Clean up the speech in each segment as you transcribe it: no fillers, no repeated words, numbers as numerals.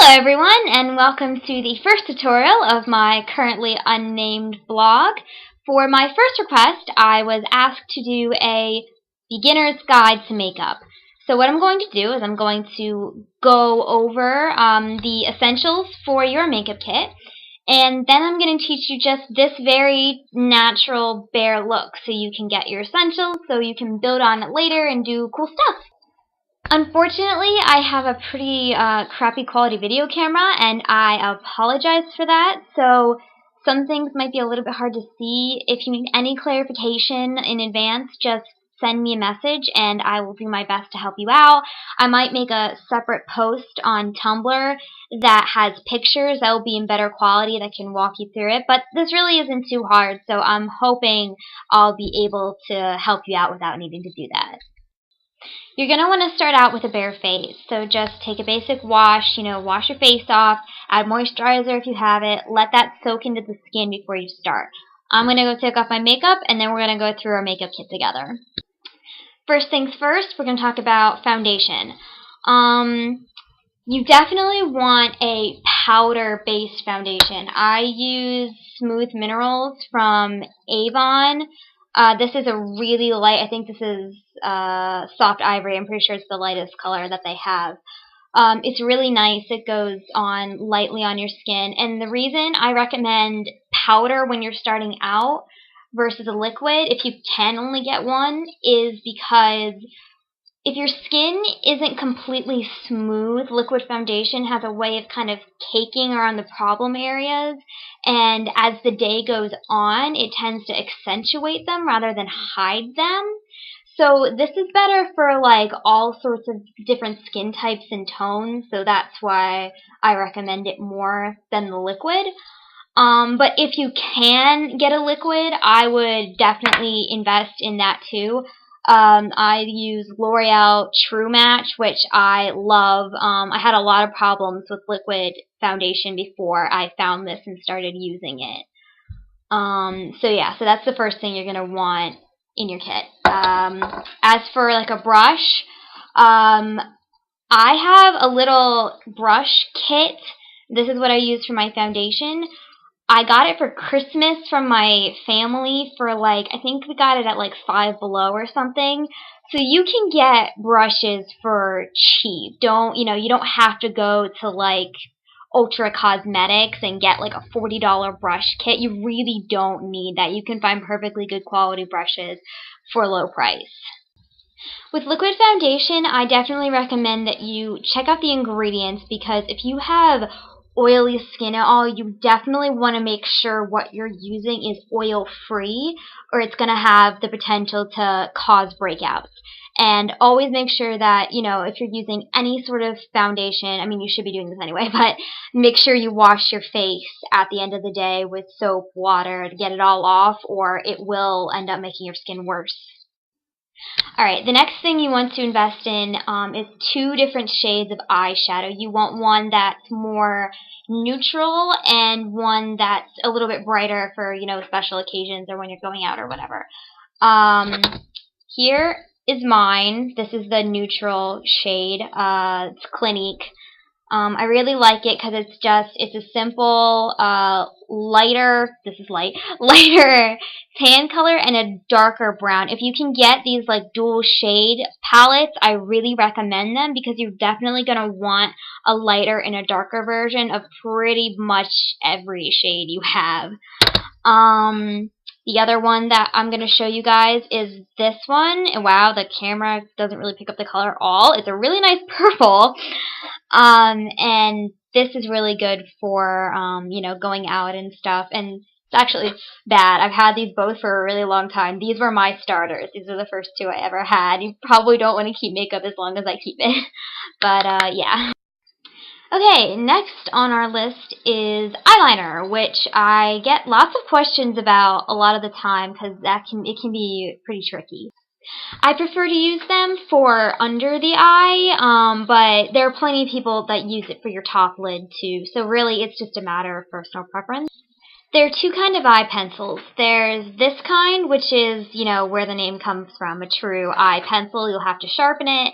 Hello everyone, and welcome to the first tutorial of my currently unnamed blog. For my first request, I was asked to do a beginner's guide to makeup. So what I'm going to do is I'm going to go over the essentials for your makeup kit, and then I'm going to teach you just this very natural, bare look so you can get your essentials, so you can build on it later and do cool stuff. Unfortunately, I have a pretty crappy quality video camera, and I apologize for that. So some things might be a little bit hard to see. If you need any clarification in advance, just send me a message and I will do my best to help you out. I might make a separate post on Tumblr that has pictures that will be in better quality that can walk you through it, but this really isn't too hard, so I'm hoping I'll be able to help you out without needing to do that. You're going to want to start out with a bare face, so just take a basic wash, wash your face off, add moisturizer if you have it, let that soak into the skin before you start. I'm going to go take off my makeup, and then we're going to go through our makeup kit together. First things first, we're going to talk about foundation. You definitely want a powder-based foundation. I use Smooth Minerals from Avon. This is a really light, I think this is soft ivory. I'm pretty sure it's the lightest color that they have. It's really nice. It goes on lightly on your skin. And the reason I recommend powder when you're starting out versus a liquid, if you can only get one, is because if your skin isn't completely smooth, liquid foundation has a way of kind of caking around the problem areas, and as the day goes on, it tends to accentuate them rather than hide them. So this is better for like all sorts of different skin types and tones, so that's why I recommend it more than the liquid. But if you can get a liquid, I would definitely invest in that too. I use L'Oreal True Match, which I love. I had a lot of problems with liquid foundation before I found this and started using it. So that's the first thing you're going to want in your kit. As for like a brush, I have a little brush kit. This is what I use for my foundation. I got it for Christmas from my family for I think we got it at like Five Below or something. So you can get brushes for cheap. You don't have to go to like Ultra Cosmetics and get like a $40 brush kit. You really don't need that. You can find perfectly good quality brushes for a low price. With liquid foundation, I definitely recommend that you check out the ingredients, because if you have oily skin at all, you definitely want to make sure what you're using is oil-free, or it's going to have the potential to cause breakouts. And always make sure that, if you're using any sort of foundation, I mean, you should be doing this anyway, but make sure you wash your face at the end of the day with soap, water to get it all off, or it will end up making your skin worse. Alright, the next thing you want to invest in is 2 different shades of eyeshadow. You want one that's more neutral and one that's a little bit brighter for, special occasions or when you're going out or whatever. Here is mine. This is the neutral shade. It's Clinique. I really like it because it's a simple, lighter tan color and a darker brown. If you can get these like dual shade palettes, I really recommend them, because you're definitely going to want a lighter and a darker version of pretty much every shade you have. The other one that I'm going to show you guys is this one. And wow, the camera doesn't really pick up the color at all. It's a really nice purple. And this is really good for, going out and stuff. And it's actually bad. I've had these both for a really long time. These were my starters. These are the first 2 I ever had. You probably don't want to keep makeup as long as I keep it. But, yeah. Okay, next on our list is eyeliner, which I get lots of questions about a lot of the time, because it can be pretty tricky. I prefer to use them for under the eye, but there are plenty of people that use it for your top lid too, so really it's just a matter of personal preference. There are 2 kinds of eye pencils. There's this kind, which is, where the name comes from, a true eye pencil. You'll have to sharpen it.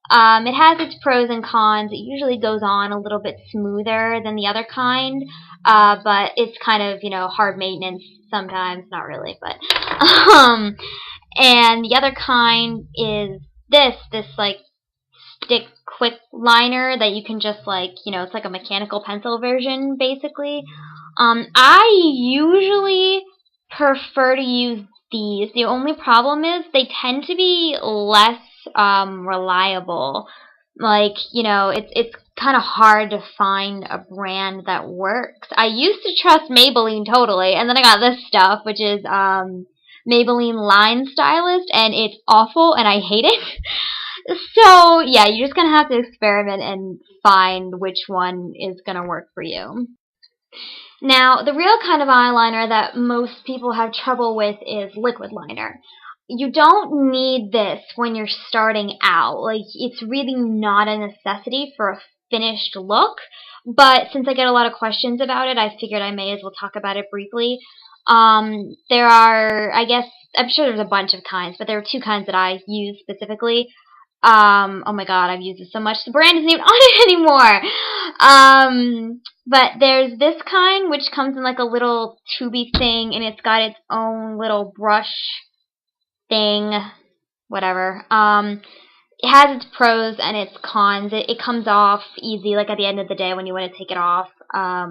It has its pros and cons. It usually goes on a little bit smoother than the other kind, but it's kind of, hard maintenance sometimes. Not really, but um, and the other kind is this like stick quick liner that you can just like, it's like a mechanical pencil version basically. I usually prefer to use these. The only problem is they tend to be less reliable. Like, it's kind of hard to find a brand that works. I used to trust Maybelline totally, and then I got this stuff, which is Maybelline Line Stylist, and it's awful, and I hate it. So, yeah, you're just gonna have to experiment and find which one is gonna work for you. Now, the real kind of eyeliner that most people have trouble with is liquid liner. You don't need this when you're starting out. Like, it's really not a necessity for a finished look, but since I get a lot of questions about it, I figured I may as well talk about it briefly. There are, I guess, I'm sure there's a bunch of kinds, but there are two kinds that I use specifically. Oh my god, I've used it so much. The brand isn't even on it anymore. But there's this kind, which comes in like a little tubey thing, and it's got its own little brush thing, whatever. It has its pros and its cons. It comes off easy, like at the end of the day when you want to take it off. But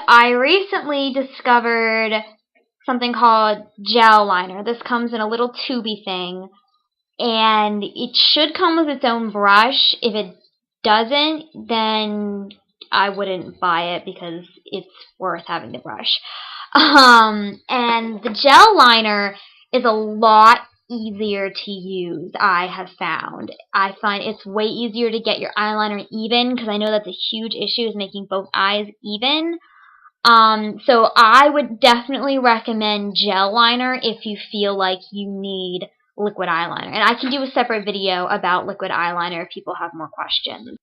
I recently discovered something called gel liner. This comes in a little tubey thing, and it should come with its own brush. If it doesn't, then I wouldn't buy it because it's worth having the brush. And the gel liner is a lot easier to use, I have found. I find it's way easier to get your eyeliner even, because I know that's a huge issue, is making both eyes even. So I would definitely recommend gel liner if you feel like you need liquid eyeliner. And I can do a separate video about liquid eyeliner if people have more questions.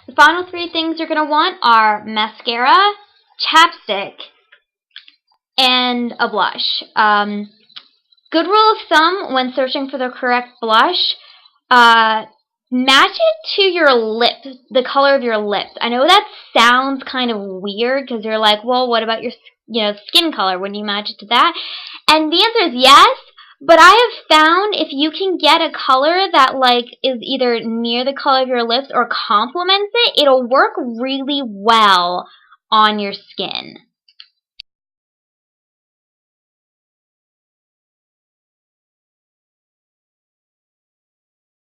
The final three things you're going to want are mascara, chapstick, and a blush. Good rule of thumb when searching for the correct blush, match it to your lips, the color of your lips. I know that sounds kind of weird because you're like, well, what about your skin color? Wouldn't you match it to that? And the answer is yes. But I have found if you can get a color that like is either near the color of your lips or complements it, it'll work really well on your skin.